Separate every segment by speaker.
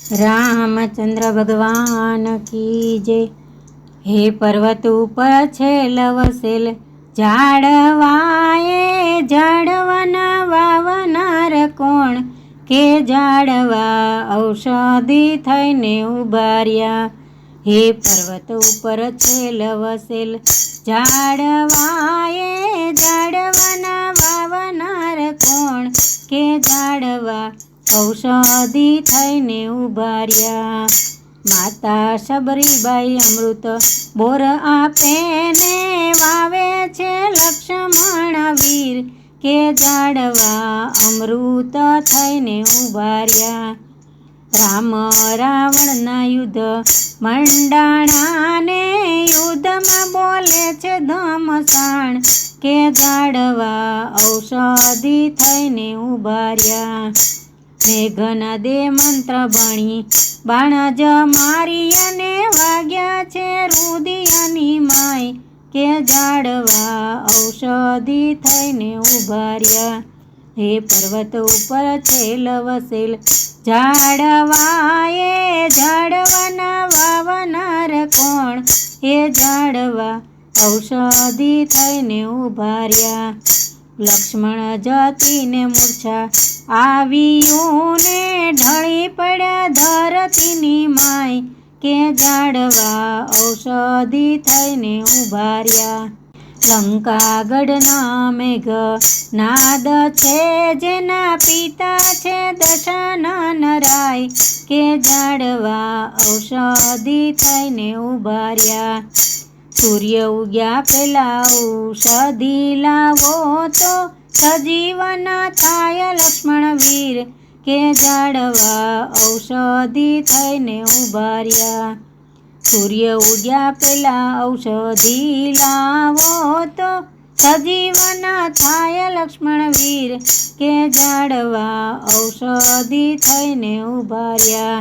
Speaker 1: રામચંદ્ર ભગવાન કી જય। હે પર્વત ઉપર છેલ વસેલ ઝાડવાએ ઝાડવાના વાવનાર કોણ, કે ઝાડવા ઔષધિ થઈને ઉભાર્યા। હે પર્વત ઉપર છેલ વસેલ ઝાડવાએ ઝાડવાના વાવનાર કોણ, કે ઝાડવા ઔષધિ થઈને ઉભાર્યા। માતા શબરીબાઈ અમૃત બોર આપે ને વાવે છે લક્ષ્મણ વીર, કે ઝાડવા અમૃત થઈને ઉભાર્યા। રામ રાવણના યુદ્ધ મંડાણાને યુદ્ધમાં બોલે છે ધમસાણ, કે ઝાડવા ઔષધિ થઈને ઉભાર્યા। મેઘનાદે મંત્ર ભણી બાણ જ મારી અને વાગ્યા છે રુદિયાની માય, કે ઝાડવા ઔષધિ થઈને ઉભાર્યા। હે પર્વત ઉપર છેલ વસેલ ઝાડવાએ ઝાડવાના વાવનાર કોણ, એ ઝાડવા ઔષધિ થઈને ઉભાર્યા। લક્ષ્મણ જતીને મૂર્છા આવ્યું ને ઢળી પડ્યા ધરતીની માય, કે ઝાડવા ઔષધિ થઈને ઉભાર્યા। લંકાગઢના મેઘ નાદ છે જેના પિતા છે દશાનન રાય, કે ઝાડવા ઔષધિ થઈને ઉભાર્યા। સૂર્ય ઉગ્યા પેલા ઔષધિ લાવો તો સજીવન થાય લક્ષ્મણ વીર, કે ઝાડવા ઔષધિ થઈને ઉભાર્યા। સૂર્ય ઉગ્યા પેલા ઔષધિ લાવો તો સજીવન થાય લક્ષ્મણ વીર, કે ઝાડવા ઔષધિ થઈને ઉભાર્યા।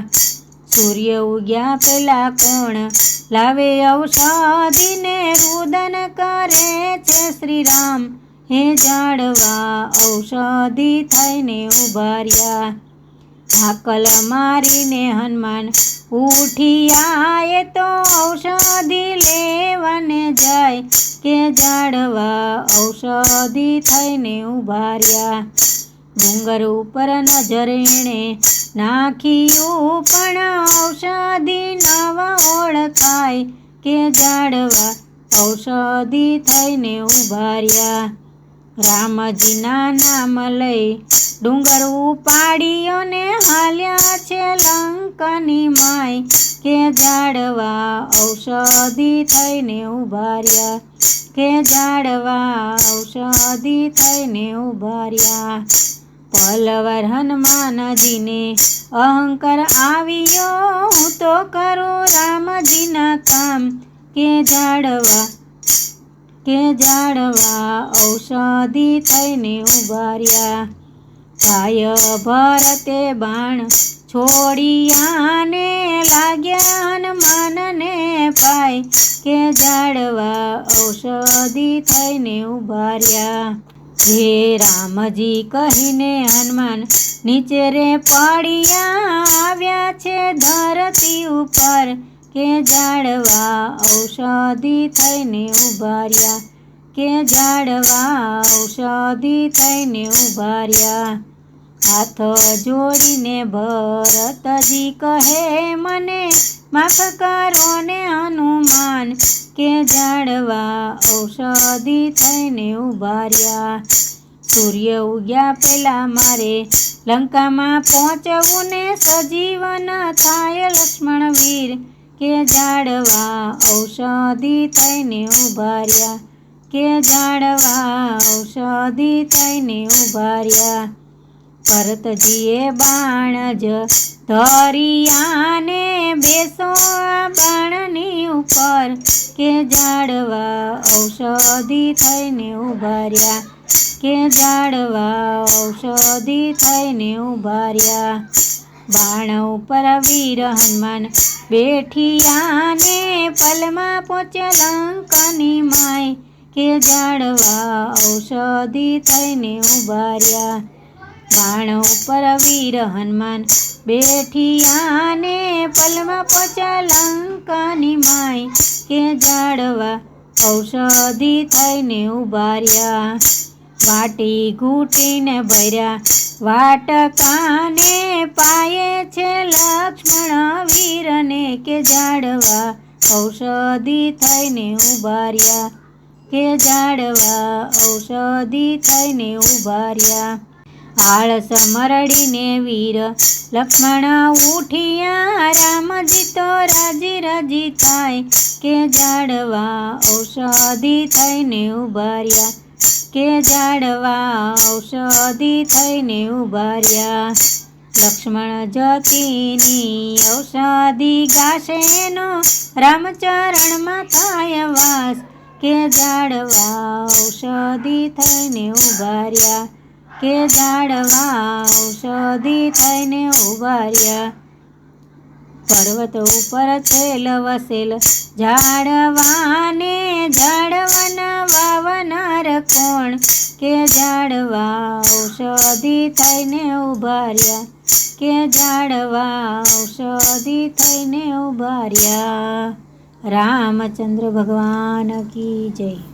Speaker 1: સૂર્ય ઉગ્યા પેલા કોણ લાવે ઔષધિને રુદન કરે છે શ્રી રામ, હે ઝાડવા ઔષધિ થઈને ઉભાર્યા। હાકલ મારીને હનુમાન ઉઠ્યા એ તો ઔષધિ લેવાને જાય, કે ઝાડવા ઔષધિ થઈને ઉભાર્યા। ડુંગર ઉપર નજર એણે નાખ્યું પણ ઔષધિ નવ ઓળખાય, કે ઝાડવા ઔષધિ થઈને ઉભાર્યા। રામજીના નામ લઈ ડુંગર ઉપાડ્યો ને હાલ્યા છે લંકાની માય, કે ઝાડવા ઔષધિ થઈને ઉભાર્યા, કે ઝાડવા ઔષધિ થઈને ઉભાર્યા। પલવાર હનુમાનજીને અહંકાર આવ્યો હું તો કરું રામજીના કામ, કે ઝાડવા ઔષધિ થઈને ઉભાર્યા। ભાય ભરતે બાણ છોડ્યા ને લાગ્યા હનુમાનને પાય, કે ઝાડવા ઔષધિ થઈને ઉભાર્યા। હે રામજી કહીને હનુમાન નીચે રે પડ્યા આવ્યા છે ધરતી ઉપર, કે ઝાડવા ઔષધિ થઈને ઉભાર્યા, કે ઝાડવા ઔષધિ થઈને ઉભાર્યા। હાથ જોડીને ભરતજી કહે મને માફ કરો ને હનુમાન, કે ઝાડવા ઔષધિ થઈને ઉભાર્યા। સૂર્ય ઉગ્યા પેલા મારે લંકામાં પહોંચવું ને સજીવન થાય લક્ષ્મણ વીર, કે ઝાડવા ઔષધિ થઈને ઉભાર્યા, કે ઝાડવા ઔષધિ થઈને ઉભાર્યા। ભરતજીએ બાણ જ ધર્યા ને બેસો બાણની ઉપર, કે ઝાડવા ઔષધિ થઈને ઉભાર્યા, કે ઝાડવા ઔષધિ થઈને ઉભાર્યા। બાણ ઉપર વીર હનુમાન બેઠિયા ને પલમાં પહોંચ્યા લંકાની માય, કે ઝાડવા ઔષધિ થઈને ઉભાર્યા। બાણ ઉપર વીર હનુમાન બેઠિયા ને પલમાં પહોંચ્યા લંકાની માય કે ઝાડવા ઔષધિ થઈને ઉભા રહ્યા. વાટી ઘૂંટીને ભર્યા વાટકાને પાયે છે લક્ષ્મણ વીરને કે ઝાડવા ઔષધિ થઈને ઉભા રહ્યા. કે ઝાડવા ઔષધિ થઈને ઉભા રહ્યા. આળસ મરડીને વીર લક્ષ્મણ ઉઠિયા રામજી તો રાજી રાજી થાય કે ઝાડવા ઔષધિ થઈને ઉભા રહ્યા. કે ઝાડવા ઔષધિ થઈને ઉભા રહ્યા. લક્ષ્મણ જતીની ઔષધિ ગાશેનો રામચરણમાં થાય વાસ કે ઝાડવા ઔષધિ થઈને ઉભા રહ્યા. કે ઝાડવા ઔષધિ થઈને ઉભા રહ્યા. પર્વત ઉપર છેલ વસેલ ઝાડવાને ઝાડવાના વાવનાર કોણ કે ઝાડવા ઔષધિ થઈને ઉભા રહ્યા. કે ઝાડવા ઔષધિ થઈને ઉભા રહ્યા. રામચંદ્ર ભગવાન કી જય.